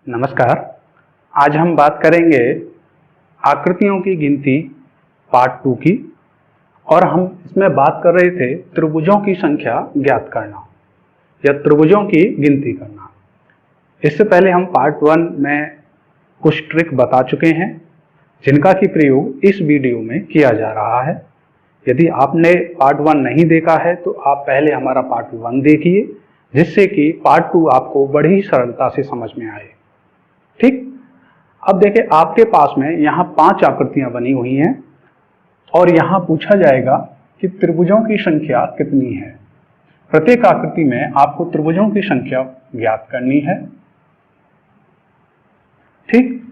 नमस्कार। आज हम बात करेंगे आकृतियों की गिनती पार्ट 2 की। और हम इसमें बात कर रहे थे त्रिभुजों की संख्या ज्ञात करना या त्रिभुजों की गिनती करना। इससे पहले हम पार्ट 1 में कुछ ट्रिक बता चुके हैं जिनका की प्रयोग इस वीडियो में किया जा रहा है। यदि आपने पार्ट 1 नहीं देखा है तो आप पहले हमारा पार्ट 1 देखिए, जिससे कि पार्ट 2 आपको बड़ी सरलता से समझ में आए। ठीक, अब देखिए आपके पास में यहाँ 5 आकृतियां बनी हुई हैं और यहाँ पूछा जाएगा कि त्रिभुजों की संख्या कितनी है। प्रत्येक आकृति में आपको त्रिभुजों की संख्या ज्ञात करनी है। ठीक,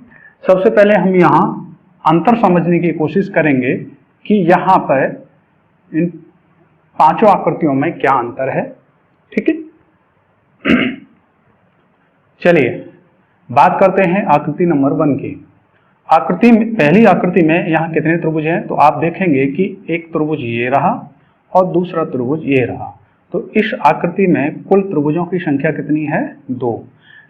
सबसे पहले हम यहाँ अंतर समझने की कोशिश करेंगे कि यहाँ पर इन 5 आकृतियों में क्या अंतर है। ठीक है, चलिए बात करते हैं आकृति नंबर 1 की। पहली आकृति में यहाँ कितने त्रिभुज हैं, तो आप देखेंगे कि एक त्रिभुज ये रहा और दूसरा त्रिभुज ये रहा। तो इस आकृति में कुल त्रिभुजों की संख्या कितनी है? 2।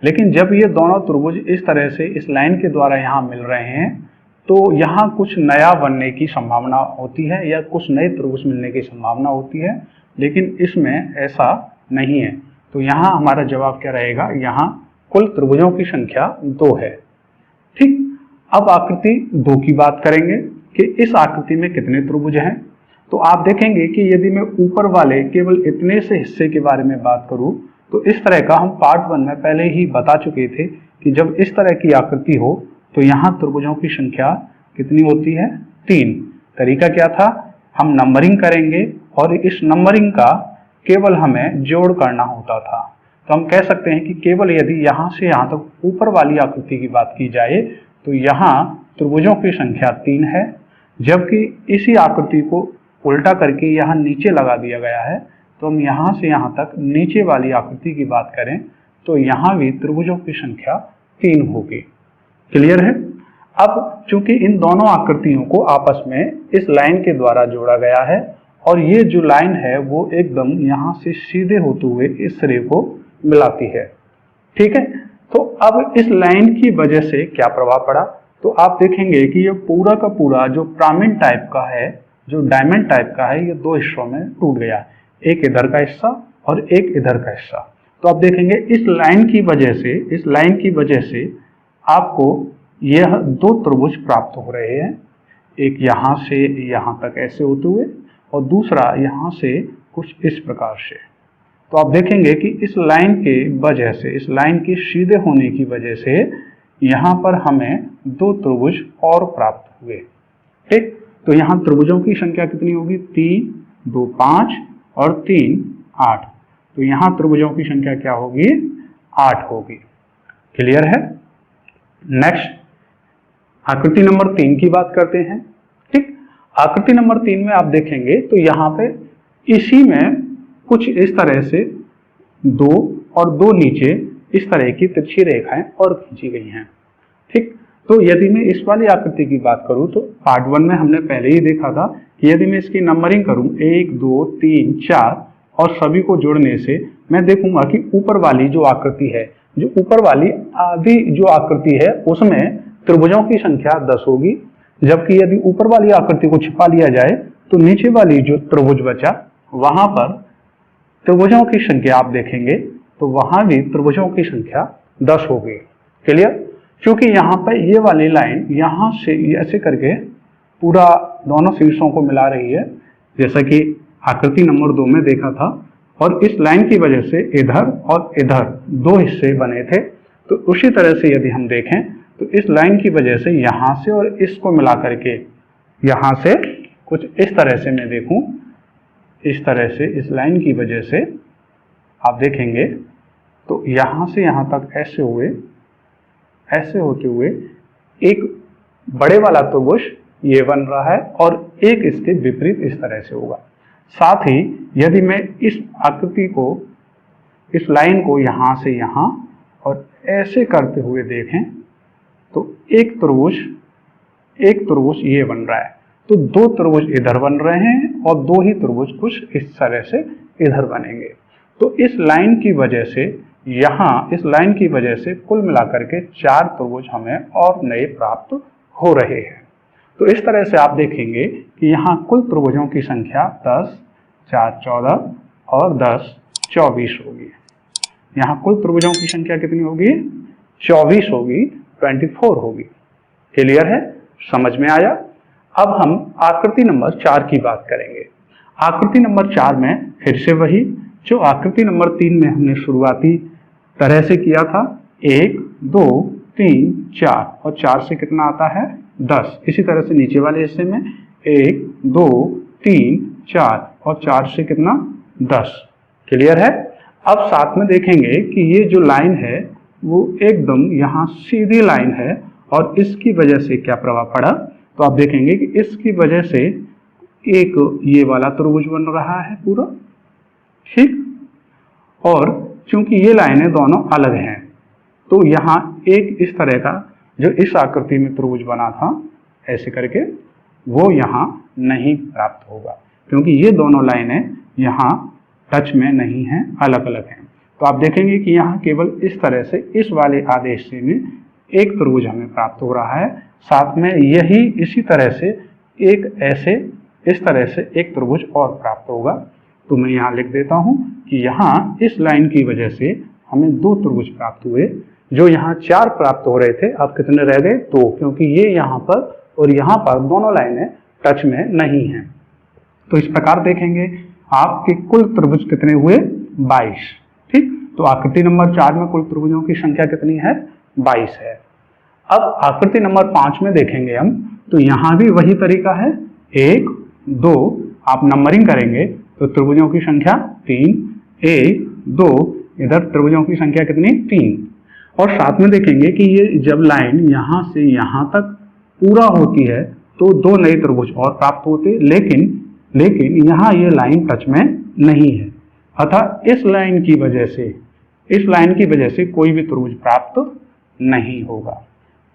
लेकिन जब ये दोनों त्रिभुज इस तरह से इस लाइन के द्वारा यहाँ मिल रहे हैं तो यहाँ कुछ नया बनने की संभावना होती है या कुछ नए त्रिभुज मिलने की संभावना होती है, लेकिन इसमें ऐसा नहीं है। तो यहाँ हमारा जवाब क्या रहेगा? यहाँ कुल त्रिभुजों की संख्या 2 है। ठीक, अब आकृति 2 की बात करेंगे कि इस आकृति में कितने त्रिभुज हैं। तो आप देखेंगे कि यदि मैं ऊपर वाले केवल इतने से हिस्से के बारे में बात करूं तो इस तरह का हम पार्ट 1 में पहले ही बता चुके थे कि जब इस तरह की आकृति हो तो यहाँ त्रिभुजों की संख्या कितनी होती है? 3। तरीका क्या था? हम नंबरिंग करेंगे और इस नंबरिंग का केवल हमें जोड़ करना होता था। तो हम कह सकते हैं कि केवल यदि यहाँ से यहाँ तक ऊपर वाली आकृति की बात की जाए तो यहाँ त्रिभुजों की संख्या 3 है, जबकि इसी आकृति को उल्टा करके यहाँ नीचे लगा दिया गया है। तो हम यहाँ से यहाँ तक नीचे वाली आकृति की बात करें तो यहाँ भी त्रिभुजों की संख्या 3 होगी। क्लियर है? अब चूंकि इन दोनों आकृतियों को आपस में इस लाइन के द्वारा जोड़ा गया है और ये जो लाइन है वो एकदम यहाँ से सीधे होते हुए इस सिरे को मिलाती है। ठीक है, तो अब इस लाइन की वजह से क्या प्रभाव पड़ा? तो आप देखेंगे कि ये पूरा का पूरा जो पिरामिड टाइप का है, जो डायमंड टाइप का है, ये 2 हिस्सों में टूट गया। एक इधर का हिस्सा और एक इधर का हिस्सा। तो आप देखेंगे इस लाइन की वजह से आपको यह 2 त्रिभुज प्राप्त हो रहे हैं। एक यहाँ से यहाँ तक ऐसे होते हुए और दूसरा यहाँ से कुछ इस प्रकार से। तो आप देखेंगे कि इस लाइन के वजह से, इस लाइन के सीधे होने की वजह से यहाँ पर हमें 2 त्रिभुज और प्राप्त हुए। ठीक, तो यहाँ त्रिभुजों की संख्या कितनी होगी? 3, 2, 5 और 3, 8। तो यहाँ त्रिभुजों की संख्या क्या होगी? 8 होगी। क्लियर है? नेक्स्ट आकृति नंबर 3 की बात करते हैं। ठीक, आकृति नंबर 3 में आप देखेंगे तो यहाँ पे इसी में कुछ इस तरह से 2 और 2 नीचे इस तरह की तिरछी रेखाएं और खींची गई हैं। ठीक, तो यदि मैं इस वाली आकृति की बात करूं तो पार्ट 1 में हमने पहले ही देखा था कि यदि मैं इसकी नंबरिंग करूं 1, 2, 3, 4 और सभी को जोड़ने से मैं देखूंगा कि ऊपर वाली जो आकृति है, जो ऊपर वाली आधी जो आकृति है उसमें त्रिभुजों की संख्या 10 होगी, जबकि यदि ऊपर वाली आकृति को छिपा लिया जाए तो नीचे वाली जो त्रिभुज बचा वहां पर त्रिभुजों की संख्या आप देखेंगे तो वहां भी त्रिभुजों की संख्या 10 होगी। क्लियर? क्योंकि यहाँ पर ये वाली लाइन यहाँ से ऐसे करके पूरा दोनों शीर्षों को मिला रही है, जैसा कि आकृति नंबर 2 में देखा था। और इस लाइन की वजह से इधर और इधर 2 हिस्से बने थे। तो उसी तरह से यदि हम देखें तो इस लाइन की वजह से यहाँ से और इसको मिला करके यहाँ से कुछ इस तरह से मैं देखूं, इस तरह से इस लाइन की वजह से आप देखेंगे तो यहाँ से यहाँ तक ऐसे हुए, ऐसे होते हुए एक बड़े वाला त्रिभुज ये बन रहा है और एक इसके विपरीत इस तरह से होगा। साथ ही यदि मैं इस आकृति को, इस लाइन को यहाँ से यहाँ और ऐसे करते हुए देखें तो एक त्रिभुज ये बन रहा है। तो 2 त्रिभुज इधर बन रहे हैं और 2 ही त्रिभुज कुछ इस तरह से इधर बनेंगे। तो इस लाइन की वजह से यहाँ इस लाइन की वजह से कुल मिलाकर के 4 त्रिभुज हमें और नए प्राप्त हो रहे हैं। तो इस तरह से आप देखेंगे कि यहाँ कुल त्रिभुजों की संख्या 10, 4 14 और 10 24 होगी। यहाँ कुल त्रिभुजों की संख्या कितनी होगी? 24 होगी, 24 होगी। क्लियर है? समझ में आया? अब हम आकृति नंबर 4 की बात करेंगे। आकृति नंबर 4 में फिर से वही जो आकृति नंबर 3 में हमने शुरुआती तरह से किया था, 1 2 3 4 और 4 से कितना आता है? 10। इसी तरह से नीचे वाले हिस्से में 1 2 3 4 और 4 से कितना? 10। क्लियर है? अब साथ में देखेंगे कि ये जो लाइन है वो एकदम यहाँ सीधी लाइन है और इसकी वजह से क्या प्रभाव पड़ा, तो आप देखेंगे कि इसकी वजह से एक ये वाला त्रिभुज बन रहा है पूरा, ठीक। और चूंकि ये लाइनें दोनों अलग हैं तो यहाँ एक इस तरह का जो इस आकृति में त्रिभुज बना था ऐसे करके वो यहाँ नहीं प्राप्त होगा, क्योंकि ये दोनों लाइनें यहाँ टच में नहीं हैं, अलग अलग हैं। तो आप देखेंगे कि यहाँ केवल इस तरह से इस वाले आदेश से में एक त्रिभुज हमें प्राप्त हो रहा है, साथ में यही इसी तरह से एक ऐसे इस तरह से एक त्रिभुज और प्राप्त होगा। तो मैं यहाँ लिख देता हूँ कि यहाँ इस लाइन की वजह से हमें 2 त्रिभुज प्राप्त हुए। जो यहाँ 4 प्राप्त हो रहे थे, अब कितने रह गए? 2, क्योंकि ये यहाँ पर और यहाँ पर दोनों लाइनें टच में नहीं हैं। तो इस प्रकार देखेंगे आपके कुल त्रिभुज कितने हुए? 22, ठीक। तो आकृति नंबर 4 में कुल त्रिभुजों की संख्या कितनी है? 22 है। अब आकृति नंबर 5 में देखेंगे हम, तो यहाँ भी वही तरीका है, 1 2 आप नंबरिंग करेंगे तो त्रिभुजों की संख्या 3, 1 2 इधर त्रिभुजों की संख्या कितनी? 3। और साथ में देखेंगे कि ये जब लाइन यहाँ से यहाँ तक पूरा होती है तो 2 नए त्रिभुज और प्राप्त होते, लेकिन यहाँ ये लाइन टच में नहीं है, अतः इस लाइन की वजह से कोई भी त्रिभुज प्राप्त नहीं होगा।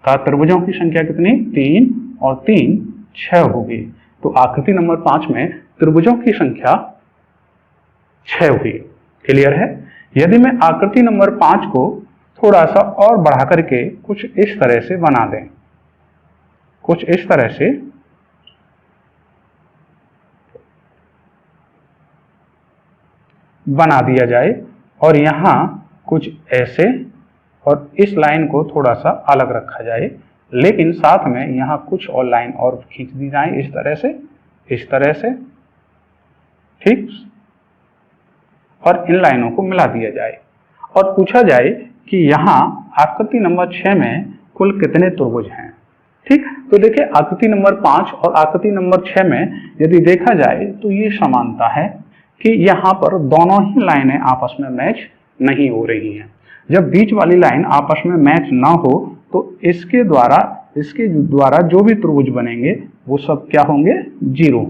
तो त्रिभुजों की संख्या कितनी? 3 और 3 6 होगी। तो आकृति नंबर 5 में त्रिभुजों की संख्या 6 हुई। क्लियर है? यदि मैं आकृति नंबर 5 को थोड़ा सा और बढ़ा करके कुछ इस तरह से बना दें, कुछ इस तरह से बना दिया जाए और यहाँ कुछ ऐसे और इस लाइन को थोड़ा सा अलग रखा जाए, लेकिन साथ में यहाँ कुछ और लाइन और खींच दी जाए इस तरह से, ठीक। और इन लाइनों को मिला दिया जाए और पूछा जाए कि यहाँ आकृति नंबर 6 में कुल कितने त्रिभुज हैं, ठीक। तो देखिए आकृति नंबर 5 और आकृति नंबर 6 में यदि देखा जाए तो ये समानता है कि यहाँ पर दोनों ही लाइनें आपस में मैच नहीं हो रही हैं। जब बीच वाली लाइन आपस में मैच ना हो तो इसके द्वारा जो भी त्रिभुज बनेंगे वो सब क्या होंगे? 0।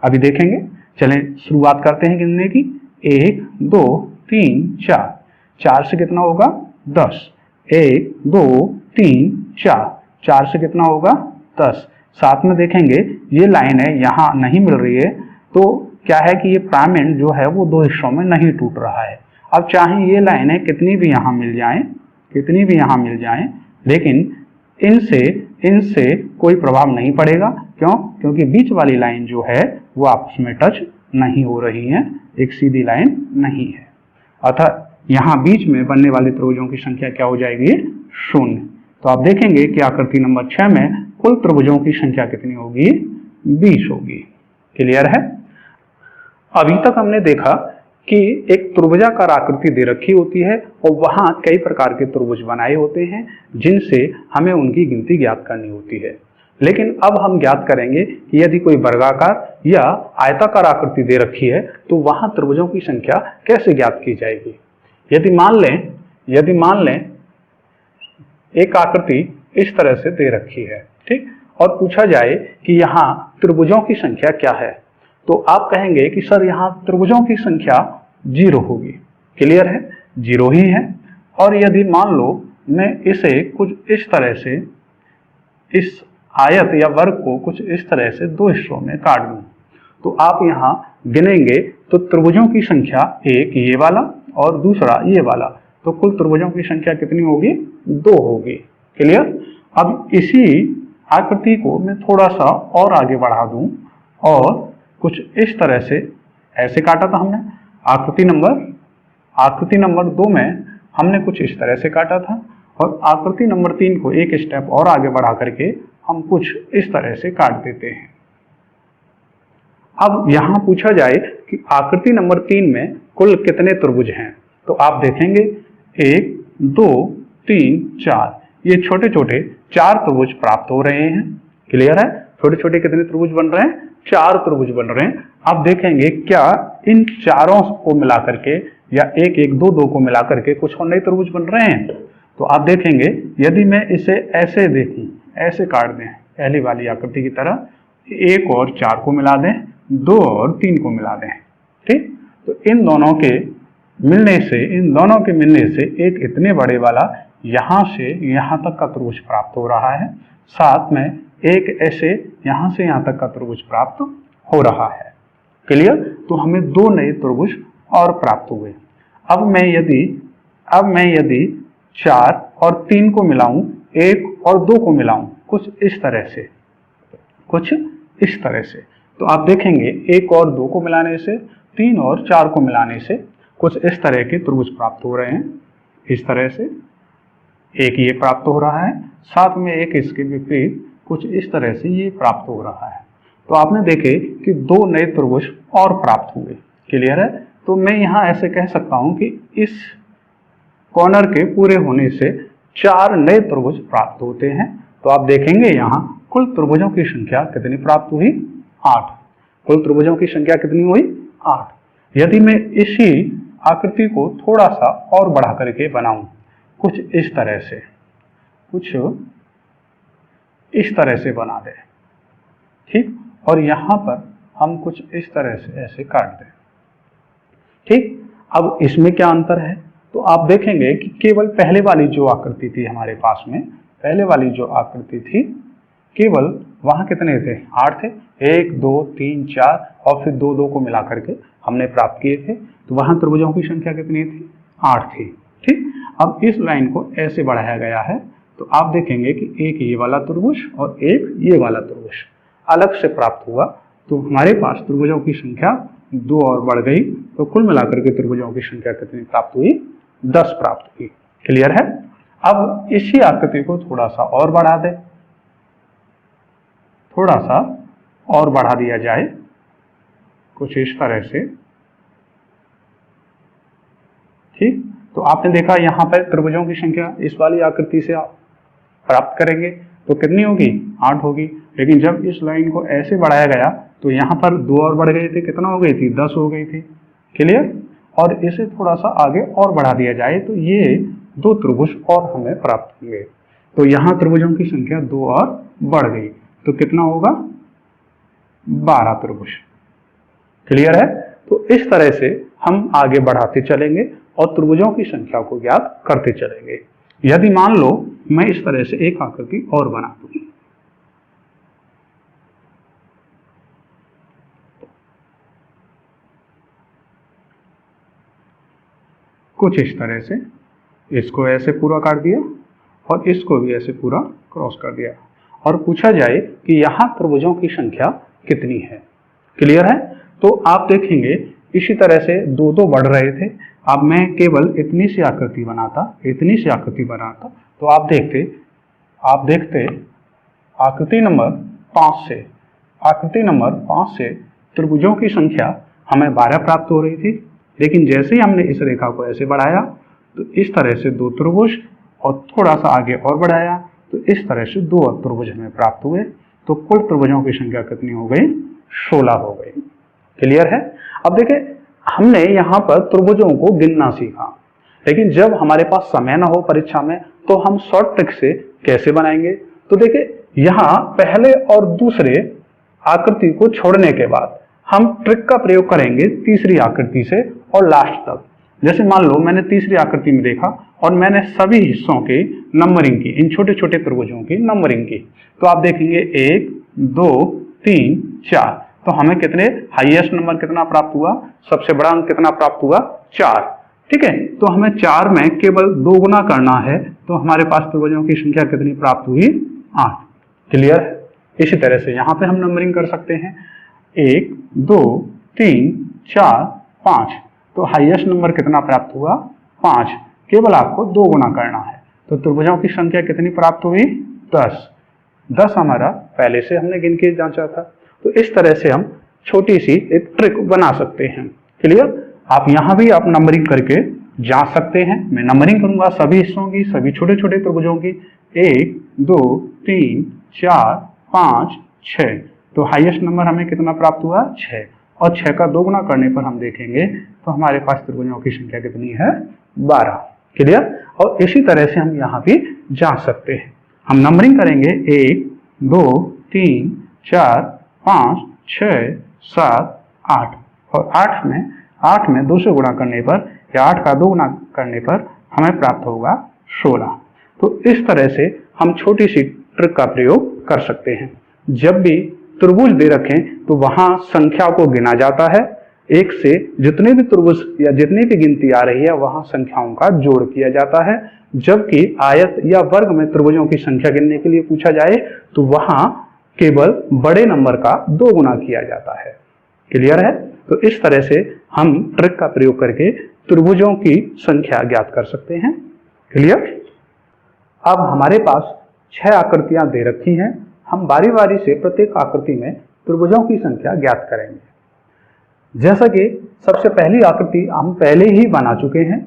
अभी देखेंगे, चलें शुरुआत करते हैं गिनने की। 1 2 3 4, 4 से कितना होगा? 10। 1 2 3 4, 4 से कितना होगा? 10। साथ में देखेंगे ये लाइनें यहाँ नहीं मिल रही है, तो क्या है कि ये प्राइम एंड जो है वो 2 हिस्सों में नहीं टूट रहा है। अब चाहे ये लाइनें कितनी भी यहाँ मिल जाएं, लेकिन इनसे कोई प्रभाव नहीं पड़ेगा। क्यों? क्योंकि बीच वाली लाइन जो है वो आपस में टच नहीं हो रही है, एक सीधी लाइन नहीं है, अतः यहाँ बीच में बनने वाले त्रिभुजों की संख्या क्या हो जाएगी? 0। तो आप देखेंगे कि आकृति नंबर 6 में कुल त्रिभुजों की संख्या कितनी होगी? 20 होगी। क्लियर है? अभी तक हमने देखा कि एक त्रिभुजाकार आकृति दे रखी होती है और वहां कई प्रकार के त्रिभुज बनाए होते हैं जिनसे हमें उनकी गिनती ज्ञात करनी होती है। लेकिन अब हम ज्ञात करेंगे कि यदि कोई वर्गाकार या आयताकार आकृति दे रखी है तो वहां त्रिभुजों की संख्या कैसे ज्ञात की जाएगी। यदि मान लें एक आकृति इस तरह से दे रखी है, ठीक, और पूछा जाए कि यहाँ त्रिभुजों की संख्या क्या है, तो आप कहेंगे कि सर यहाँ त्रिभुजों की संख्या 0 होगी। क्लियर है? 0 ही है। और यदि मान लो मैं इसे कुछ इस तरह से, इस आयत या वर्ग को कुछ इस तरह से 2 हिस्सों में काट दूं, तो आप यहाँ गिनेंगे तो त्रिभुजों की संख्या एक ये वाला और दूसरा ये वाला, तो कुल त्रिभुजों की संख्या कितनी होगी? 2 होगी। क्लियर? अब इसी आकृति को मैं थोड़ा सा और आगे बढ़ा दूं और कुछ इस तरह से, ऐसे काटा था हमने आकृति नंबर 2 में हमने कुछ इस तरह से काटा था, और आकृति नंबर 3 को एक स्टेप और आगे बढ़ा करके हम कुछ इस तरह से काट देते हैं। अब यहां पूछा जाए कि आकृति नंबर 3 में कुल कितने त्रिभुज हैं, तो आप देखेंगे 1 2 3 4, ये छोटे छोटे 4 त्रिभुज प्राप्त हो रहे हैं। क्लियर है? छोटे छोटे कितने त्रिभुज बन रहे हैं? 4 त्रिभुज बन रहे हैं। आप देखेंगे क्या इन चारों को मिलाकर के या 1 1 2 2 को मिलाकर के कुछ और नए त्रिभुज बन रहे हैं? तो आप देखेंगे यदि मैं इसे ऐसे देखूं, ऐसे काट दें पहली वाली आकृति की तरह, 1 और 4 को मिला दें, 2 और 3 को मिला दें, ठीक? तो इन दोनों के मिलने से एक इतने बड़े वाला यहां से यहां तक का त्रिभुज प्राप्त हो रहा है, साथ में एक ऐसे यहां से यहां तक का त्रिभुज प्राप्त हो रहा है। क्लियर? तो हमें 2 नए त्रिभुज और प्राप्त हुए। अब मैं यदि 4 और 3 को मिलाऊं, 1 और 2 को मिलाऊं, कुछ इस तरह से, तो आप देखेंगे 1 और 2 को मिलाने से, 3 और 4 को मिलाने से कुछ इस तरह के त्रिभुज प्राप्त हो रहे हैं। इस तरह से एक ये प्राप्त हो रहा है, साथ में एक इसके विपरीत कुछ इस तरह से ये प्राप्त हो रहा है। तो आपने देखे कि 2 नए त्रिभुज और प्राप्त हुए। क्लियर है? तो मैं यहाँ ऐसे कह सकता हूं कि इस कॉर्नर के पूरे होने से 4 नए त्रिभुज प्राप्त होते हैं। तो आप देखेंगे यहाँ कुल त्रिभुजों की संख्या कितनी प्राप्त हुई? 8। कुल त्रिभुजों की संख्या कितनी हुई? 8। यदि मैं इसी आकृति को थोड़ा सा और बढ़ा करके बनाऊं, कुछ इस तरह से बना दें, ठीक? और यहां पर हम कुछ इस तरह से ऐसे काट दें, ठीक? अब इसमें क्या अंतर है? तो आप देखेंगे कि केवल पहले वाली जो आकृति थी हमारे पास में, केवल वहां कितने थे? 8 थे। 1 2 3 4 और फिर 2 2 को मिला करके हमने प्राप्त किए थे। तो वहां त्रिभुजों की संख्या कितनी थी? 8 थी, ठीक? अब इस लाइन को ऐसे बढ़ाया गया है, तो आप देखेंगे कि एक ये वाला त्रिभुज और एक ये वाला त्रिभुज अलग से प्राप्त हुआ। तो हमारे पास त्रिभुजों की संख्या 2 और बढ़ गई। तो कुल मिलाकर के त्रिभुजों की संख्या कितनी प्राप्त हुई? 10 प्राप्त हुई। क्लियर है? अब इसी आकृति को थोड़ा सा और बढ़ा दें, थोड़ा सा और बढ़ा दिया जाए कुछ इस तरह से, ठीक? तो आपने देखा यहाँ पर त्रिभुजों की संख्या इस वाली आकृति से आप प्राप्त करेंगे तो कितनी होगी? 8 होगी। लेकिन जब इस लाइन को ऐसे बढ़ाया गया तो यहाँ पर 2 और बढ़ गए थे, कितना हो गई थी? 10 हो गई थी। क्लियर? और इसे थोड़ा सा आगे और बढ़ा दिया जाए तो ये 2 त्रिभुज और हमें प्राप्त होंगे। तो यहाँ त्रिभुजों की संख्या 2 और बढ़ गई, तो कितना होगा? 12 त्रिभुज। क्लियर है? तो इस तरह से हम आगे बढ़ाते चलेंगे और त्रिभुजों की संख्या को ज्ञात करते चलेंगे। यदि मान लो मैं इस तरह से एक आकृति और बना दूं, कुछ इस तरह से, इसको ऐसे पूरा काट दिया और इसको भी ऐसे पूरा क्रॉस कर दिया, और पूछा जाए कि यहाँ त्रिभुजों की संख्या कितनी है। क्लियर है? तो आप देखेंगे इसी तरह से 2 2 बढ़ रहे थे। अब मैं केवल इतनी सी आकृति बनाता तो आप देखते आकृति नंबर 5 से त्रिभुजों की संख्या हमें 12 प्राप्त हो रही थी। लेकिन जैसे ही हमने इस रेखा को ऐसे बढ़ाया तो इस तरह से 2 त्रिभुज, और थोड़ा सा आगे और बढ़ाया तो इस तरह से 2 त्रिभुज हमें प्राप्त हुए। तो कुल त्रिभुजों की संख्या कितनी हो गई? 16 हो गई। क्लियर है? अब देखिए हमने यहाँ पर त्रिभुजों को गिनना सीखा, लेकिन जब हमारे पास समय ना हो परीक्षा में तो हम शॉर्ट ट्रिक से कैसे बनाएंगे? तो देखिए यहाँ पहले और दूसरे आकृति को छोड़ने के बाद हम ट्रिक का प्रयोग करेंगे तीसरी आकृति से और लास्ट तक। जैसे मान लो मैंने तीसरी आकृति में देखा और मैंने सभी हिस्सों की नंबरिंग की, इन छोटे छोटे त्रिभुजों की नंबरिंग की, तो आप देखेंगे 1 2 3 4, तो हमें कितने हाईएस्ट नंबर कितना प्राप्त हुआ? सबसे बड़ा अंक कितना प्राप्त हुआ? 4। ठीक है, तो हमें 4 में केवल 2 गुना करना है, तो हमारे पास त्रिभुजों की संख्या कितनी प्राप्त हुई? 8। क्लियर है? इसी तरह से यहाँ पे हम नंबरिंग कर सकते हैं 1 2 3 4 5। तो हाईएस्ट नंबर कितना प्राप्त हुआ? 5। केवल आपको 2 गुना करना है, तो त्रिभुजों की संख्या कितनी प्राप्त हुई? 10। 10 हमारा पहले से हमने गिन के जांचा था। तो इस तरह से हम छोटी सी एक ट्रिक बना सकते हैं। क्लियर? आप यहाँ भी आप नंबरिंग करके जांच सकते हैं। मैं नंबरिंग करूंगा सभी हिस्सों की, सभी छोटे छोटे त्रिभुजों की। 1 2 3 4 5 6। तो हाईएस्ट नंबर हमें कितना प्राप्त हुआ? 6। और 6 का 2 गुना करने पर हम देखेंगे तो हमारे पास त्रिभुजों की संख्या कितनी है? 12। क्लियर? और इसी तरह से हम यहाँ भी जांच सकते हैं। हम नंबरिंग करेंगे 1 2 3 4 5 6 7 8। और 8 में 2 से गुणा करने पर या 8 का 2 गुना करने पर हमें प्राप्त होगा 16। तो इस तरह से हम छोटी सी ट्रिक का प्रयोग कर सकते हैं। जब भी त्रिभुज दे रखें तो वहां संख्या को गिना जाता है। 1 से जितने भी त्रिभुज या जितनी भी गिनती आ रही है वहां संख्याओं का जोड़ किया जाता है। जबकि आयत या वर्ग में त्रिभुजों की संख्या गिनने के लिए पूछा जाए तो वहां केवल बड़े नंबर का 2 गुना किया जाता है। क्लियर है? तो इस तरह से हम ट्रिक का प्रयोग करके त्रिभुजों की संख्या ज्ञात कर सकते हैं। क्लियर? अब हमारे पास 6 आकृतियां दे रखी हैं। हम बारी बारी से प्रत्येक आकृति में त्रिभुजों की संख्या ज्ञात करेंगे। जैसा कि सबसे पहली आकृति हम पहले ही बना चुके हैं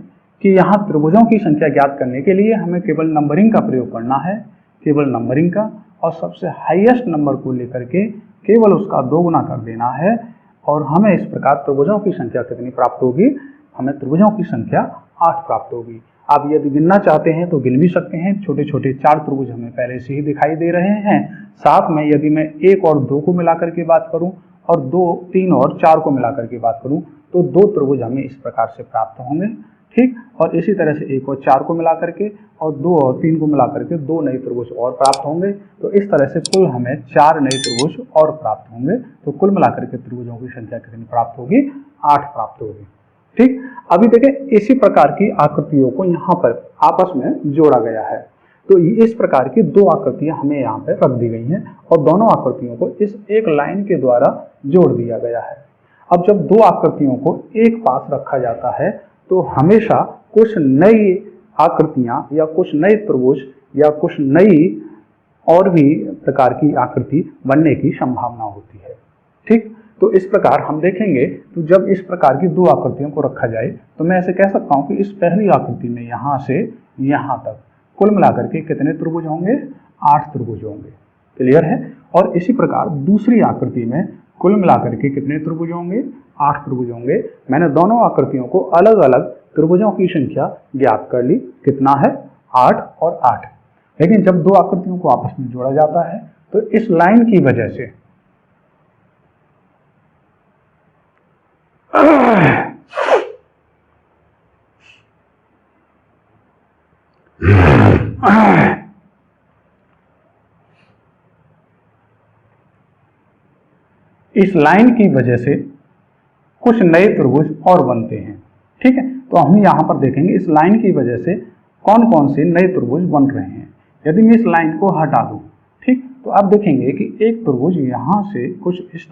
कि यहाँ त्रिभुजों की संख्या ज्ञात करने के लिए हमें केवल नंबरिंग का प्रयोग करना है, केवल नंबरिंग का, और सबसे हाईएस्ट नंबर को लेकर के केवल उसका 2 गुना कर देना है। और हमें इस प्रकार त्रिभुजों की संख्या कितनी प्राप्त होगी? हमें त्रिभुजों की संख्या 8 प्राप्त होगी। आप यदि गिनना चाहते हैं तो गिन भी सकते हैं। छोटे छोटे 4 त्रिभुज हमें पहले से ही दिखाई दे रहे हैं। साथ में यदि मैं 1 और 2 को मिलाकर के बात करूं और 2 3 और 4 को मिलाकर के बात करूं तो 2 त्रिभुज हमें इस प्रकार से प्राप्त होंगे। ठीक, और इसी तरह से 1 और 4 को मिला करके और 2 और 3 को मिला करके 2 नए त्रिभुज और प्राप्त होंगे। तो इस तरह से कुल हमें 4 नए त्रिभुज और प्राप्त होंगे। तो कुल मिलाकर के त्रिभुजों की संख्या कितनी प्राप्त होगी? 8 प्राप्त होगी। ठीक, अभी देखें इसी प्रकार की आकृतियों को यहाँ पर आपस में जोड़ा गया है। तो इस प्रकार की 2 आकृतियां हमें यहाँ पे रख दी गई हैं और दोनों आकृतियों को इस एक लाइन के द्वारा जोड़ दिया गया है। अब जब 2 आकृतियों को एक पास रखा जाता है तो हमेशा कुछ नई आकृतियां या कुछ नए त्रिभुज या कुछ नई और भी प्रकार की आकृति बनने की संभावना होती है। ठीक, तो इस प्रकार हम देखेंगे तो जब इस प्रकार की 2 आकृतियों को रखा जाए तो मैं ऐसे कह सकता हूं कि इस पहली आकृति में यहां से यहां तक कुल मिलाकर के कितने त्रिभुज होंगे? 8 त्रिभुज होंगे। क्लियर है? और इसी प्रकार दूसरी आकृति में कुल मिलाकर के कितने त्रिभुज होंगे? 8 त्रिभुज होंगे। मैंने दोनों आकृतियों को अलग अलग त्रिभुजों की संख्या ज्ञात कर ली। कितना है? 8 और 8। लेकिन जब 2 आकृतियों को आपस में जोड़ा जाता है तो इस लाइन की वजह से इस लाइन की वजह से कुछ नए त्रिभुज और बनते हैं। ठीक है, तो हम यहां पर देखेंगे इस लाइन की वजह से कौन कौन से नए त्रिभुज बन रहे हैं। यदि मैं इस लाइन को हटा दूं, ठीक, तो आप देखेंगे कि एक त्रिभुज यहां से कुछ इस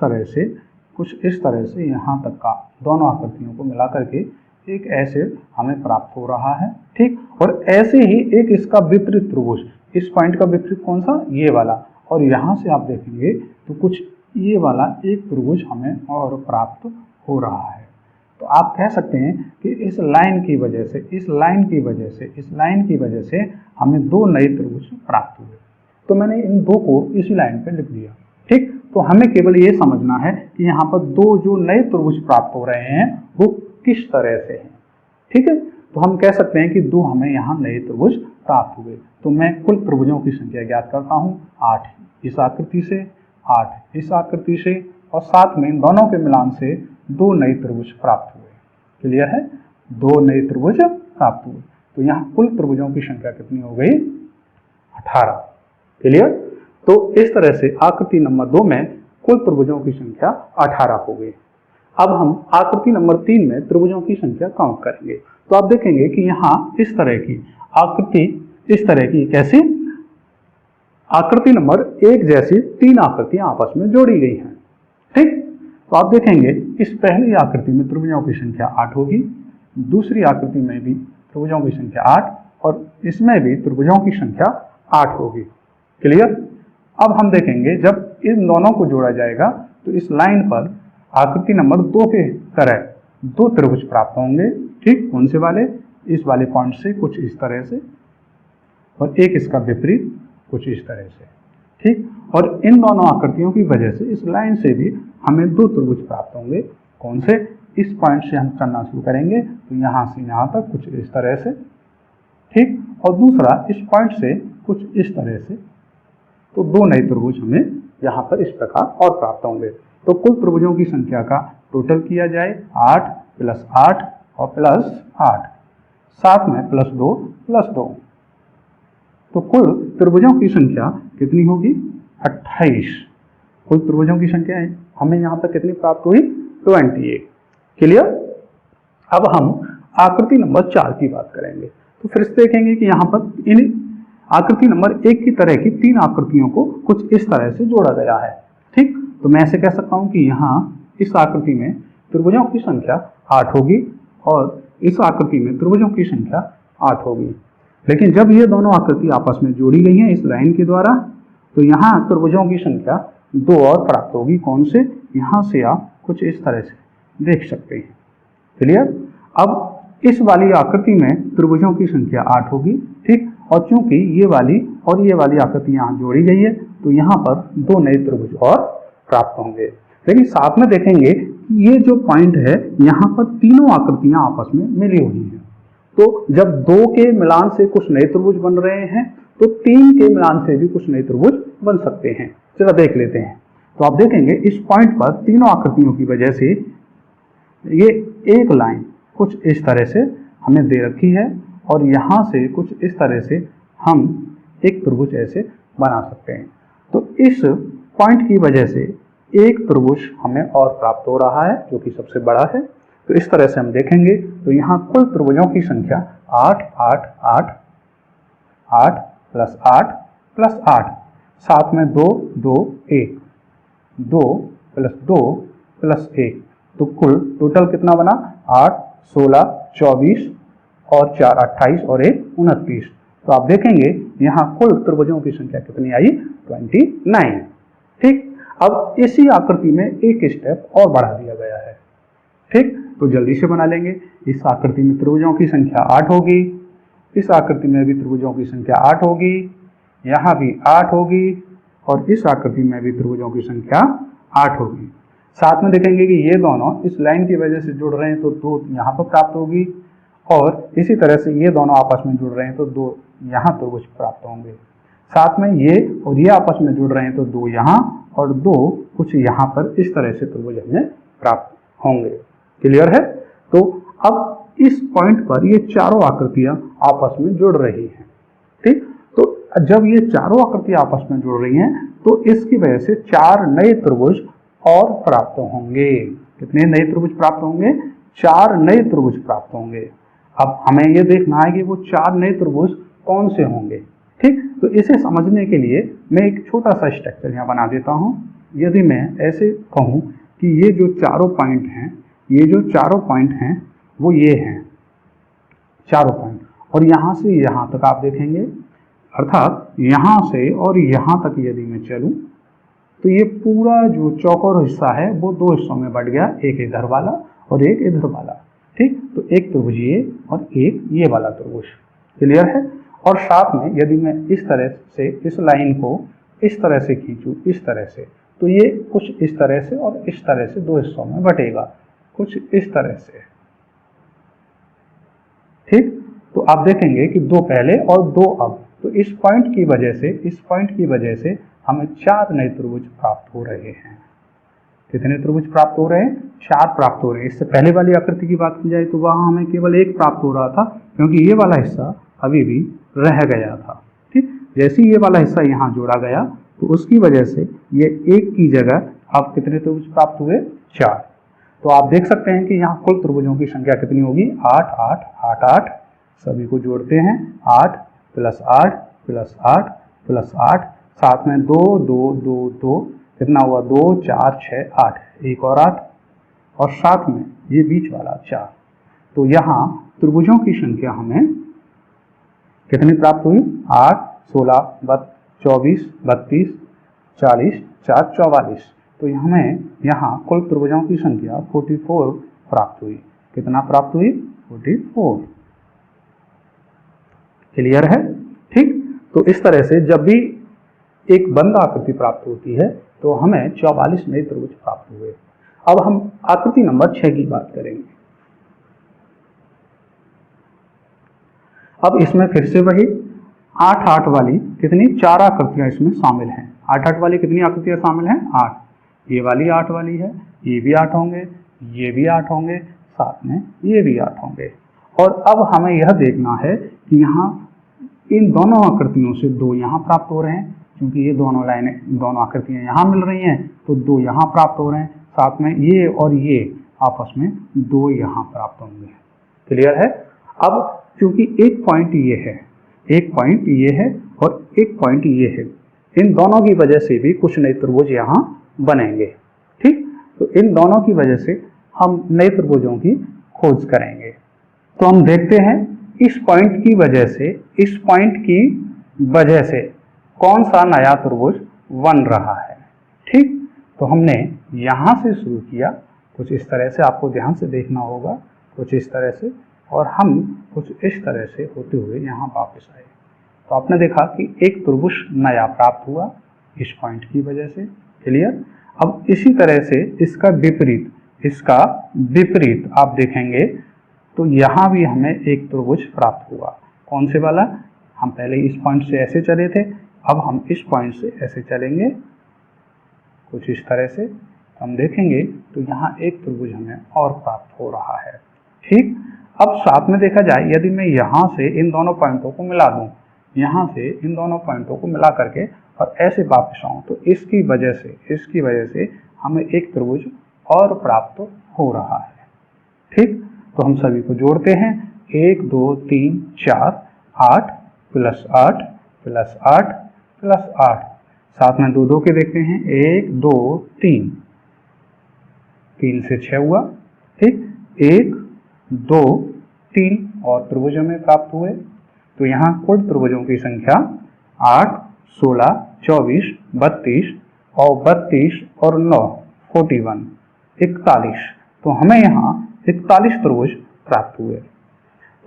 तरह से यहां तक का दोनों आकृतियों को मिलाकर के एक ऐसे हमें प्राप्त हो रहा है। ठीक, और ऐसे ही एक इसका विपरीत त्रिभुज, इस पॉइंट का विपरीत कौन सा? ये वाला। और यहां से आप देखेंगे तो कुछ ये वाला एक त्रिभुज हमें और प्राप्त हो रहा है। तो आप कह सकते हैं कि इस लाइन की वजह से हमें 2 नए त्रिभुज प्राप्त हुए। तो मैंने इन 2 को इसी लाइन पे लिख दिया। ठीक, तो हमें केवल ये समझना है कि यहाँ पर 2 जो नए त्रिभुज प्राप्त हो रहे हैं वो किस तरह से हैं। ठीक है, तो हम कह सकते हैं कि 2 हमें यहाँ नए त्रिभुज प्राप्त हुए। तो मैं कुल त्रिभुजों की संख्या ज्ञात करता हूँ। 8 इस आकृति से, 8 इस आकृति से, और साथ में इन दोनों के मिलान से 2 नए त्रिभुज प्राप्त हुए। क्लियर है? 2 नए त्रिभुज प्राप्त हुए। तो यहाँ कुल त्रिभुजों की संख्या कितनी हो गई? 18। क्लियर? तो इस तरह से आकृति नंबर 2 में कुल त्रिभुजों की संख्या 18 हो गई। अब हम आकृति नंबर 3 में त्रिभुजों की संख्या काउंट करेंगे। तो आप देखेंगे कि यहाँ इस तरह की आकृति, इस तरह की कैसी आकृति नंबर 1 जैसी 3 आकृतियां आपस में जोड़ी गई हैं। ठीक, तो आप देखेंगे इस पहली आकृति में त्रिभुजों की संख्या 8 होगी, दूसरी आकृति में भी त्रिभुजों की संख्या 8 और इसमें भी त्रिभुजों की संख्या 8 होगी। क्लियर? अब हम देखेंगे जब इन दोनों को जोड़ा जाएगा तो इस लाइन पर आकृति नंबर 2 के तरह 2 त्रिभुज प्राप्त होंगे। ठीक, कौन से वाले? इस वाले पॉइंट से कुछ इस तरह से और एक इसका विपरीत कुछ इस तरह से। ठीक, और इन दोनों आकृतियों की वजह से इस लाइन से भी हमें 2 त्रिभुज प्राप्त होंगे। कौन से? इस पॉइंट से हम करना शुरू करेंगे तो यहाँ से यहाँ तक कुछ इस तरह से। ठीक, और दूसरा इस पॉइंट से कुछ इस तरह से। तो 2 नए त्रिभुज हमें यहाँ पर इस प्रकार और प्राप्त होंगे। तो कुल त्रिभुजों की संख्या का टोटल किया जाए 8 + 8 और +8, साथ में +2 +2। तो कुल त्रिभुजों की संख्या कितनी होगी? 28। कुल त्रिभुजों की संख्या है हमें यहाँ पर कितनी प्राप्त हुई? 28। क्लियर? अब हम आकृति नंबर 4 की बात करेंगे। तो फिर से देखेंगे कि यहाँ पर इन आकृति नंबर 1 की तरह की 3 आकृतियों को कुछ इस तरह से जोड़ा गया है। ठीक, तो मैं ऐसे कह सकता हूँ कि यहाँ इस आकृति में त्रिभुजों की संख्या 8 होगी और इस आकृति में त्रिभुजों की संख्या 8 होगी। लेकिन जब ये दोनों आकृति आपस में जोड़ी गई हैं इस लाइन के द्वारा, तो यहाँ त्रिभुजों की संख्या 2 और प्राप्त होगी। कौन से? यहाँ से आप कुछ इस तरह से देख सकते हैं। क्लियर? अब इस वाली आकृति में त्रिभुजों की संख्या 8 होगी। ठीक, और चूंकि ये वाली और ये वाली आकृति यहाँ जोड़ी गई है तो यहाँ पर 2 नए त्रिभुज और प्राप्त होंगे। लेकिन साथ में देखेंगे कि ये जो पॉइंट है यहाँ पर तीनों आकृतियां आपस में मिली हुई हैं। तो जब 2 के मिलान से कुछ नए त्रिभुज बन रहे हैं तो 3 के मिलान से भी कुछ नए त्रिभुज बन सकते हैं। चलो देख लेते हैं। तो आप देखेंगे इस पॉइंट पर तीनों आकृतियों की वजह से ये एक लाइन कुछ इस तरह से हमें दे रखी है और यहाँ से कुछ इस तरह से हम एक त्रिभुज ऐसे बना सकते हैं। तो इस पॉइंट की वजह से एक त्रिभुज हमें और प्राप्त हो रहा है जो कि सबसे बड़ा है। तो इस तरह से हम देखेंगे तो यहाँ कुल त्रिभुजों की संख्या 8 8 8 8 + 8 + 8, साथ में 2 2 1 2 + 2 + 1। तो कुल टोटल कितना बना? 8 16 24 और 4 28 और 1 29। तो आप देखेंगे यहाँ कुल त्रिभुजों की संख्या कितनी आई? 29। ठीक, अब इसी आकृति में एक स्टेप और बढ़ा दिया गया है। ठीक, तो जल्दी से बना लेंगे। इस आकृति में त्रिभुजों की संख्या 8 होगी, इस आकृति में भी त्रिभुजों की संख्या 8 होगी, यहाँ भी 8 होगी और इस आकृति में भी त्रिभुजों की संख्या 8 होगी। साथ में देखेंगे कि ये दोनों इस लाइन की वजह से जुड़ रहे हैं तो 2 यहाँ पर प्राप्त होगी और इसी तरह से ये दोनों आपस में जुड़ रहे हैं तो 2 यहाँ त्रिभुज प्राप्त होंगे। साथ में ये और ये आपस में जुड़ रहे हैं तो 2 यहाँ और 2 कुछ यहाँ पर इस तरह से त्रिभुज हमें प्राप्त होंगे। क्लियर है? तो अब इस पॉइंट पर ये चारों आकृतियां आपस में जुड़ रही हैं। ठीक, तो जब ये चारों आकृतियां आपस में जुड़ रही हैं तो इसकी वजह से 4 नए त्रिभुज और प्राप्त होंगे। कितने नए त्रिभुज प्राप्त होंगे? 4 नए त्रिभुज प्राप्त होंगे। अब हमें ये देखना है कि वो 4 नए त्रिभुज कौन से होंगे। ठीक, तो इसे समझने के लिए मैं एक छोटा सा स्ट्रक्चर यहाँ बना देता हूँ। यदि मैं ऐसे कहूँ कि ये जो चारों पॉइंट हैं, ये जो चारों पॉइंट हैं वो ये हैं चारों पॉइंट, और यहाँ से यहाँ तक आप देखेंगे, अर्थात यहाँ से और यहाँ तक यदि मैं चलूँ तो ये पूरा जो चौकोर हिस्सा है वो 2 हिस्सों में बढ़ गया, एक इधर वाला और एक इधर वाला। ठीक, तो एक त्रिभुज ये और एक ये वाला त्रिभुज। क्लियर है? और साथ में यदि मैं इस तरह से इस लाइन को इस तरह से खींचूं, इस तरह से, तो ये कुछ इस तरह से और इस तरह से 2 हिस्सों में बटेगा, कुछ इस तरह से। ठीक, तो आप देखेंगे कि 2 पहले और 2 अब। तो इस पॉइंट की वजह से हमें 4 नए त्रिभुज प्राप्त हो रहे हैं। कितने त्रिभुज प्राप्त हो रहे हैं? 4 प्राप्त हो रहे हैं। इससे पहले वाली आकृति की बात की जाए तो वहां हमें केवल 1 प्राप्त हो रहा था क्योंकि ये वाला हिस्सा अभी भी रह गया था। ठीक, जैसे ही ये वाला हिस्सा यहाँ जोड़ा गया तो उसकी वजह से ये 1 की जगह अब कितने त्रिभुज प्राप्त हुए? 4। तो आप देख सकते हैं कि यहाँ कुल त्रिभुजों की संख्या कितनी होगी, 8 8 8 8। सभी को जोड़ते हैं, 8 + 8 + 8 + 8, साथ में 2 2 2 2, कितना हुआ, 2 4 6 8, एक और 8, और साथ में ये बीच वाला 4। तो यहाँ त्रिभुजों की संख्या हमें कितनी प्राप्त हुई, 8 16 24 32 40 4 44। तो हमें यहाँ कुल त्रिभुजों की संख्या 44 प्राप्त हुई। कितना प्राप्त हुई, 44। क्लियर है? ठीक। तो इस तरह से जब भी एक बंद आकृति प्राप्त होती है तो हमें 44 नए त्रिभुज प्राप्त हुए। अब हम आकृति नंबर 6 की बात करेंगे। अब इसमें फिर से वही 8 8 वाली कितनी 4 आकृतियां इसमें शामिल हैं। 8 8 वाली कितनी आकृतियां शामिल हैं, 8। ये वाली 8 वाली है, ये भी 8 होंगे, ये भी 8 होंगे, साथ में ये भी 8 होंगे। और अब हमें यह देखना है कि यहाँ इन दोनों आकृतियों से 2 यहाँ प्राप्त हो रहे हैं, क्योंकि ये दोनों लाइनें, दोनों आकृतियां यहाँ मिल रही हैं, तो 2 यहाँ प्राप्त हो रहे हैं, साथ में ये और ये आपस में 2 यहाँ प्राप्त होंगे। क्लियर है? अब क्योंकि एक पॉइंट ये है, एक पॉइंट ये है और एक पॉइंट ये है, इन दोनों की वजह से भी कुछ नए त्रिभुज यहाँ बनेंगे। ठीक। तो इन दोनों की वजह से हम नए त्रिभुजों की खोज करेंगे। तो हम देखते हैं इस पॉइंट की वजह से, इस पॉइंट की वजह से कौन सा नया त्रिभुज बन रहा है। ठीक। तो हमने यहाँ से शुरू किया, कुछ इस तरह से, आपको ध्यान से देखना होगा, कुछ इस तरह से, और हम कुछ इस तरह से होते हुए यहाँ वापस आए। तो आपने देखा कि एक त्रिभुज नया प्राप्त हुआ इस पॉइंट की वजह से। क्लियर? अब इसी तरह से इसका विपरीत, इसका विपरीत आप देखेंगे तो यहाँ भी हमें एक त्रिभुज प्राप्त हुआ। कौन से वाला? हम पहले इस पॉइंट से ऐसे चले थे, अब हम इस पॉइंट से ऐसे चलेंगे, कुछ इस तरह से। हम देखेंगे तो यहाँ एक त्रिभुज हमें और प्राप्त हो रहा है। ठीक। अब साथ में देखा जाए, यदि मैं यहाँ से इन दोनों पॉइंटों को मिला दूँ, यहाँ से इन दोनों पॉइंटों को मिला करके और ऐसे वापस आऊँ, तो इसकी वजह से हमें एक त्रिभुज और प्राप्त हो रहा है। ठीक। तो हम सभी को जोड़ते हैं, 1 2 3 4 8 + 8 + 8 + 8, साथ में 2 2 के देखते हैं, 1 2 3, 3 से 6 हुआ। ठीक। 1 2 3 और त्रिभुज हमें प्राप्त हुए। तो यहाँ कुल त्रिभुजों की संख्या 8 16 24 32 और 32 और 9 41 41। तो हमें यहाँ 41 त्रिभुज प्राप्त हुए।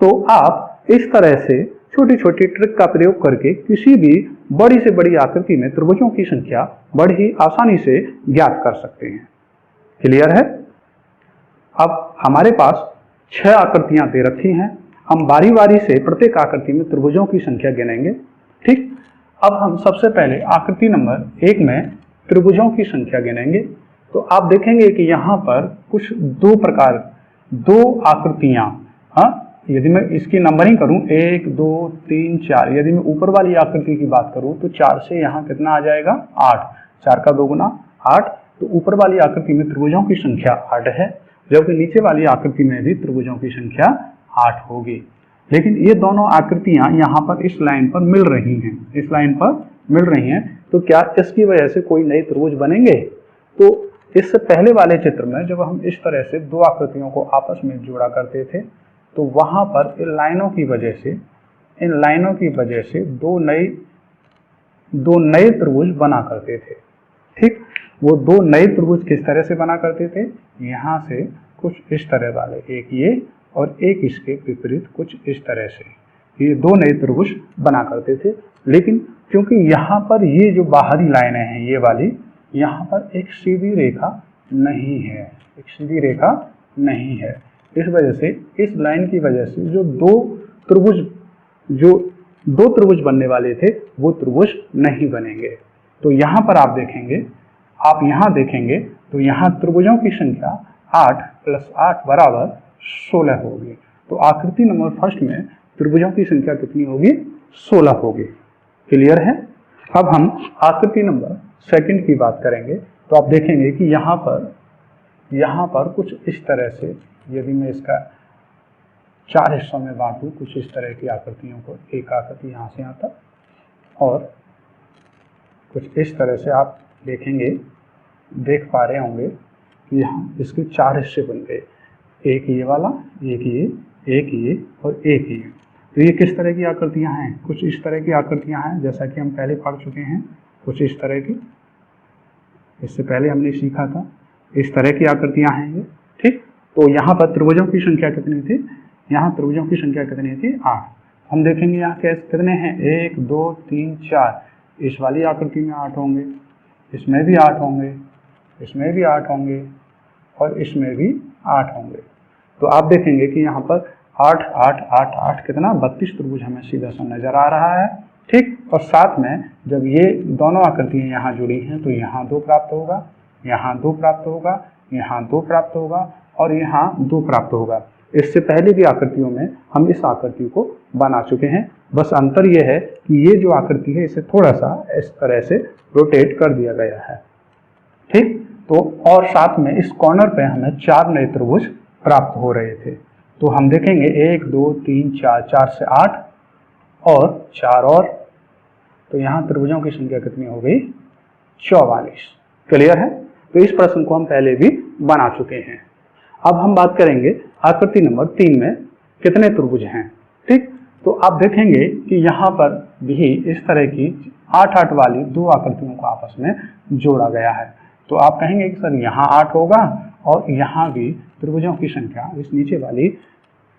तो आप इस तरह से छोटी छोटी ट्रिक का प्रयोग करके किसी भी बड़ी से बड़ी आकृति में त्रिभुजों की संख्या बड़ी ही आसानी से ज्ञात कर सकते हैं। क्लियर है? अब हमारे पास 6 आकृतियां दे रखी हैं, हम बारी बारी से प्रत्येक आकृति में त्रिभुजों की संख्या गिनेंगे। ठीक। अब हम सबसे पहले आकृति नंबर 1 में त्रिभुजों की संख्या गिनेंगे। तो आप देखेंगे कि यहाँ पर कुछ 2 आकृतियां, यदि मैं इसकी नंबरिंग करूं 1 2 3 4, यदि मैं ऊपर वाली आकृति की बात करूं तो 4 से यहाँ कितना आ जाएगा, 8, 4 का 2 गुना 8। तो ऊपर वाली आकृति में त्रिभुजों की संख्या 8 है, जबकि नीचे वाली आकृति में भी त्रिभुजों की संख्या 8 होगी। लेकिन ये दोनों आकृतियां यहाँ पर इस लाइन पर मिल रही हैं, इस लाइन पर मिल रही हैं, तो क्या इसकी वजह से कोई नए त्रिभुज बनेंगे? तो इससे पहले वाले चित्र में जब हम इस तरह से 2 आकृतियों को आपस में जोड़ा करते थे, तो वहां पर इन लाइनों की वजह से 2 नए त्रिभुज बना करते थे। ठीक। वो 2 नए त्रिभुज किस तरह से बना करते थे? यहाँ से कुछ इस तरह वाले, एक ये और एक इसके विपरीत कुछ इस तरह से, ये 2 नए त्रिभुज बना करते थे। लेकिन क्योंकि यहाँ पर ये जो बाहरी लाइनें हैं, ये वाली, यहाँ पर एक सीधी रेखा नहीं है, एक सीधी रेखा नहीं है। इस वजह से, इस लाइन की वजह से जो 2 त्रिभुज बनने वाले थे वो त्रिभुज नहीं बनेंगे। तो यहाँ पर आप यहाँ देखेंगे तो यहाँ त्रिभुजों की संख्या 8 + 8 = 16 होगी। तो आकृति नंबर 1 में त्रिभुजों की संख्या कितनी होगी? 16 होगी। क्लियर है? अब हम आकृति नंबर 2 की बात करेंगे। तो आप देखेंगे कि यहाँ पर यहाँ पर कुछ इस तरह से, यदि मैं इसका 4 हिस्सों में बांटूं, कुछ इस तरह की आकृतियों को, एक आकृति यहाँ से यहाँ तक और कुछ इस तरह से आप देखेंगे, देख पा रहे होंगे कि यहाँ इसके 4 हिस्से बन गए, एक ये वाला, एक ये और एक ये। तो ये किस तरह की आकृतियाँ हैं? कुछ इस तरह की आकृतियाँ हैं, जैसा कि हम पहले पढ़ चुके हैं, कुछ इस तरह की, इससे पहले हमने सीखा था, इस तरह की आकृतियाँ हैं ये, ठीक। तो यहाँ पर त्रिभुजों की संख्या कितनी थी? यहाँ त्रिभुजों की संख्या कितनी थी? 8। हम देखेंगे यहाँ कितने हैं, 1 2 3 4। इस वाली आकृति में 8 होंगे, इसमें भी 8 होंगे, इसमें भी 8 होंगे और इसमें भी 8 होंगे। तो आप देखेंगे कि यहाँ पर 8 8 8 8 कितना 32 त्रिभुज हमें सीधा सा नजर आ रहा है, ठीक। और साथ में जब ये दोनों आकृतियाँ यहाँ जुड़ी हैं तो यहाँ 2 प्राप्त होगा, यहाँ 2 प्राप्त होगा, यहाँ 2 प्राप्त होगा और यहाँ 2 प्राप्त होगा। इससे पहले की आकृतियों में हम इस आकृति को बना चुके हैं, बस अंतर यह है कि ये जो आकृति है इसे थोड़ा सा इस तरह से रोटेट कर दिया गया है, ठीक। तो और साथ में इस कॉर्नर पे हमें 4 नए त्रिभुज प्राप्त हो रहे थे। तो हम देखेंगे 1 2 3 4, 4 से 8 और 4 और, तो यहाँ त्रिभुजों की संख्या कितनी हो गई? 44। क्लियर है? तो इस प्रश्न को हम पहले भी बना चुके हैं। अब हम बात करेंगे आकृति नंबर 3 में कितने त्रिभुज हैं, ठीक। तो आप देखेंगे कि यहाँ पर भी इस तरह की 8 8 वाली 2 आकृतियों को आपस में जोड़ा गया है। तो आप कहेंगे कि सर यहाँ 8 होगा और यहाँ भी त्रिभुजों की संख्या इस नीचे वाली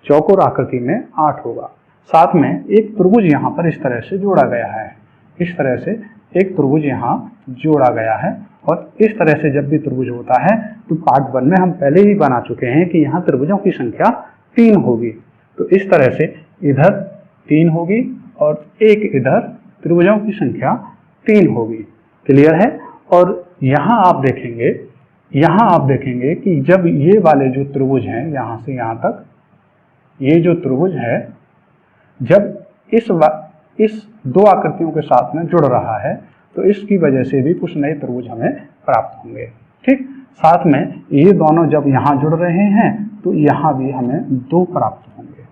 चौकोर आकृति में 8 होगा। साथ में एक त्रिभुज यहाँ पर इस तरह से जोड़ा गया है, इस तरह से एक त्रिभुज यहाँ जोड़ा गया है। और इस तरह से जब भी त्रिभुज होता है तो पार्ट 1 में हम पहले ही बना चुके हैं कि यहाँ त्रिभुजों की संख्या 3 होगी। तो इस तरह से इधर 3 होगी और एक इधर, त्रिभुजों की संख्या 3 होगी। क्लियर है? और यहाँ आप देखेंगे कि जब ये वाले जो त्रिभुज हैं यहाँ से यहाँ तक, ये जो त्रिभुज है जब इस 2 आकृतियों के साथ में जुड़ रहा है तो इसकी वजह से भी कुछ नए त्रिभुज हमें प्राप्त होंगे, ठीक। साथ में ये दोनों जब यहाँ जुड़ रहे हैं तो यहाँ भी हमें 2 प्राप्त होंगे,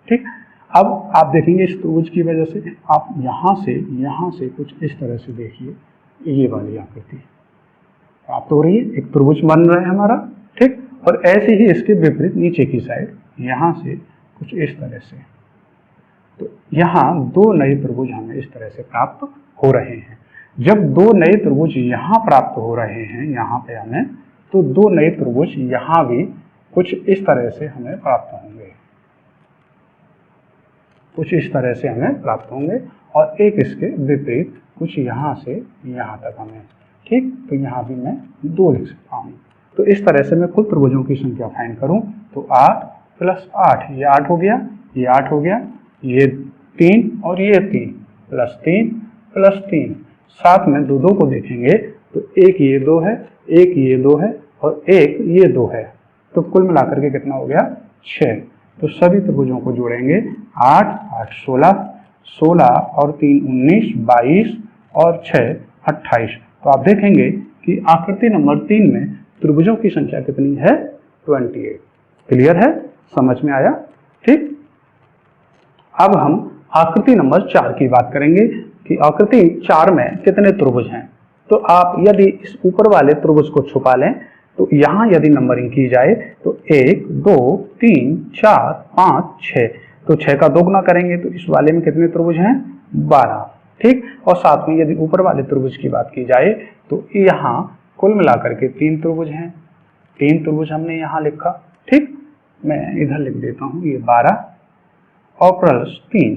ठीक। अब आप देखेंगे इस त्रिभुज की वजह से आप यहाँ से कुछ इस तरह से देखिए, ये वाली आकृति प्राप्त हो रही है, एक त्रिभुज बन रहा है हमारा, ठीक। और ऐसे ही इसके विपरीत नीचे की साइड यहाँ से कुछ इस तरह से, तो यहाँ 2 नए त्रिभुज हमें इस तरह से प्राप्त हो रहे हैं। जब 2 नए त्रिभुज यहाँ प्राप्त हो रहे हैं यहाँ पे हमें, तो 2 नए त्रिभुज यहाँ भी कुछ इस तरह से हमें प्राप्त होंगे, कुछ इस तरह से हमें प्राप्त होंगे और एक इसके विपरीत कुछ यहाँ से यहाँ तक हमें, ठीक। तो यहाँ भी मैं 2 लिख सकता हूँ। तो इस तरह से मैं कुल त्रिभुजों की संख्या फाइंड करूँ तो 8 + 8, ये 8 हो गया, ये 8 हो गया, ये 3 और ये 3 + 3 + 3। साथ में 2 को देखेंगे तो एक ये 2 है, एक ये 2 है और एक ये 2 है। तो कुल मिलाकर के कितना हो गया? 6। तो सभी त्रिभुजों को जोड़ेंगे, 8 8 16, 16 और 3 19, 22 और 6 28। तो आप देखेंगे कि आकृति नंबर 3 में त्रिभुजों की संख्या कितनी है? 28। क्लियर है? समझ में आया? ठीक। अब हम आकृति नंबर 4 की बात करेंगे कि आकृति 4 में कितने त्रिभुज हैं। तो आप यदि इस ऊपर वाले त्रिभुज को छुपा लें तो यहाँ यदि नंबरिंग की जाए तो 1 2 3 4 5 6, तो 6 का 2 गुना करेंगे तो इस वाले में कितने त्रिभुज हैं? 12, ठीक। और साथ में यदि ऊपर वाले त्रिभुज की बात की जाए तो यहाँ कुल मिलाकर के 3 त्रिभुज हैं, 3 त्रिभुज हमने यहाँ लिखा, ठीक। मैं इधर लिख देता हूँ, ये 12 और प्लस 3,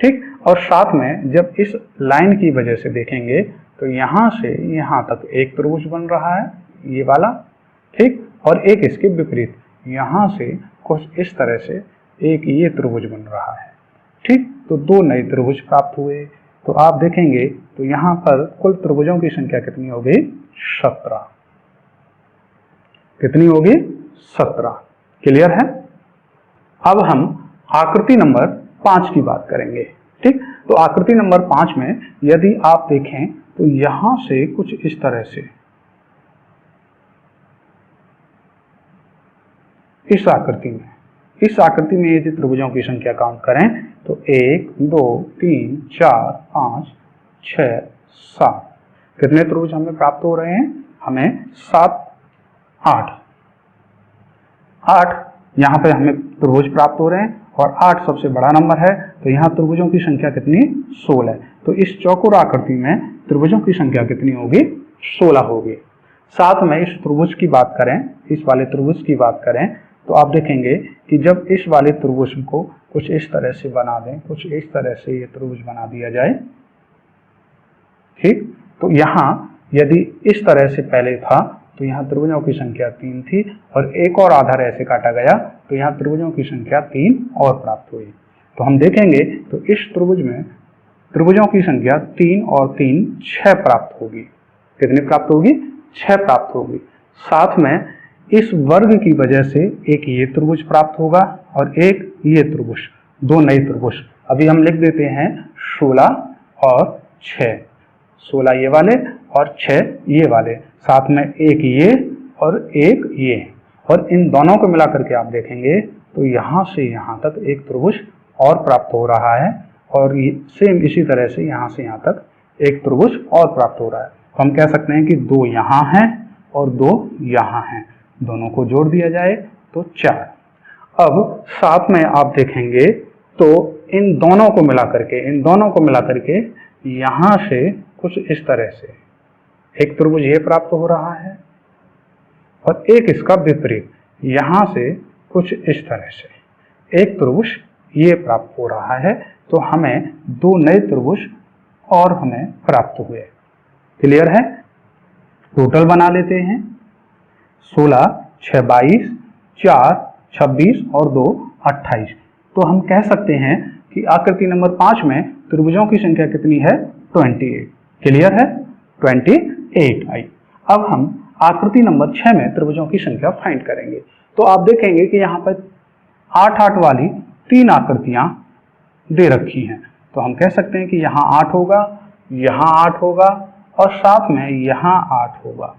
ठीक। और साथ में जब इस लाइन की वजह से देखेंगे तो यहाँ से यहाँ तक एक त्रिभुज बन रहा है, ये वाला, ठीक। और एक इसके विपरीत यहाँ से कुछ इस तरह से एक ये त्रिभुज बन रहा है, ठीक। तो 2 नए त्रिभुज प्राप्त हुए। तो आप देखेंगे तो यहाँ पर कुल त्रिभुजों की संख्या कितनी हो गई? 17। कितनी होगी? 17। क्लियर है? अब हम आकृति नंबर 5 की बात करेंगे, ठीक। तो आकृति नंबर 5 में यदि आप देखें तो यहां से कुछ इस तरह से इस आकृति में यदि त्रिभुजों की संख्या काउंट करें तो 1 2 3 4 5 6 7 कितने त्रिभुज हमें प्राप्त हो रहे हैं? हमें 7 8 यहाँ पे हमें त्रिभुज प्राप्त हो रहे हैं और 8 सबसे बड़ा नंबर है, तो यहाँ त्रिभुजों की संख्या कितनी? 16। तो इस चौकोर आकृति में त्रिभुजों की संख्या कितनी होगी? 16 होगी। साथ में इस त्रिभुज की बात करें, इस वाले त्रिभुज की बात करें तो आप देखेंगे कि जब इस वाले त्रिभुज को कुछ इस तरह से बना दें, कुछ इस तरह से ये त्रिभुज बना दिया जाए, ठीक, तो यहाँ यदि इस तरह से पहले था तो यहाँ त्रिभुजों की संख्या 3 थी और एक और आधार ऐसे काटा गया तो यहाँ त्रिभुजों की संख्या 3 और प्राप्त हुई। तो हम देखेंगे तो इस त्रिभुज में त्रिभुजों की संख्या 3 और 3 6 प्राप्त होगी। कितनी प्राप्त होगी? 6 प्राप्त होगी। साथ में इस वर्ग की वजह से एक ये त्रिभुज प्राप्त होगा और एक ये त्रिभुज, दो नए त्रिभुज। अभी हम लिख देते हैं 16 और 6, 16 ये वाले और 6 ये वाले, साथ में एक ये और एक ये, और इन दोनों को मिला करके आप देखेंगे तो यहाँ से यहाँ तक एक त्रिभुज और प्राप्त हो रहा है और सेम इसी तरह से यहाँ से यहाँ तक एक त्रिभुज और प्राप्त हो रहा है। तो हम कह सकते हैं कि 2 यहाँ हैं और 2 यहाँ हैं, दोनों को जोड़ दिया जाए तो 4। अब साथ में आप देखेंगे तो इन दोनों को मिला करके यहाँ से कुछ इस तरह से एक त्रिभुज ये प्राप्त हो रहा है और एक इसका विपरीत यहाँ से कुछ इस तरह से एक त्रिभुज ये प्राप्त हो रहा है। तो हमें 2 नए त्रिभुज और हमें प्राप्त हुए। क्लियर है? टोटल बना लेते हैं, 16 6 22 4 26 और 2 28। तो हम कह सकते हैं कि आकृति नंबर 5 में त्रिभुजों की संख्या कितनी है? 28। क्लियर है? 28 आई। अब हम आकृति नंबर 6 में त्रिभुजों की संख्या फाइंड करेंगे। तो आप देखेंगे कि यहाँ पर 8 8 वाली 3 आकृतियां दे रखी हैं। तो हम कह सकते हैं कि यहाँ 8 होगा, यहाँ 8 होगा और साथ में यहाँ 8 होगा।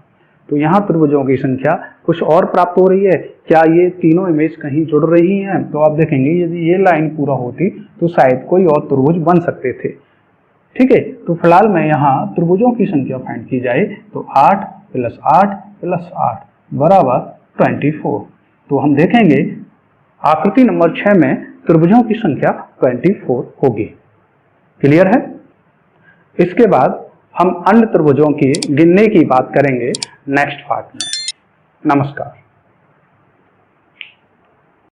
तो यहाँ त्रिभुजों की संख्या कुछ और प्राप्त हो रही है। क्या ये तीनों इमेज कहीं जुड़ रही हैं? तो आप देखेंगे यदि ये लाइन पूरा होती तो शायद कोई और त्रिभुज बन सकते थे। ठीक है, तो फिलहाल में यहाँ त्रिभुजों की संख्या फाइंड की जाए तो 8 + 8 + 8 बराबर 24। तो हम देखेंगे आकृति नंबर 6 में त्रिभुजों की संख्या 24 होगी। क्लियर है? इसके बाद हम अन्य त्रिभुजों की गिनने की बात करेंगे नेक्स्ट पार्ट में। नमस्कार।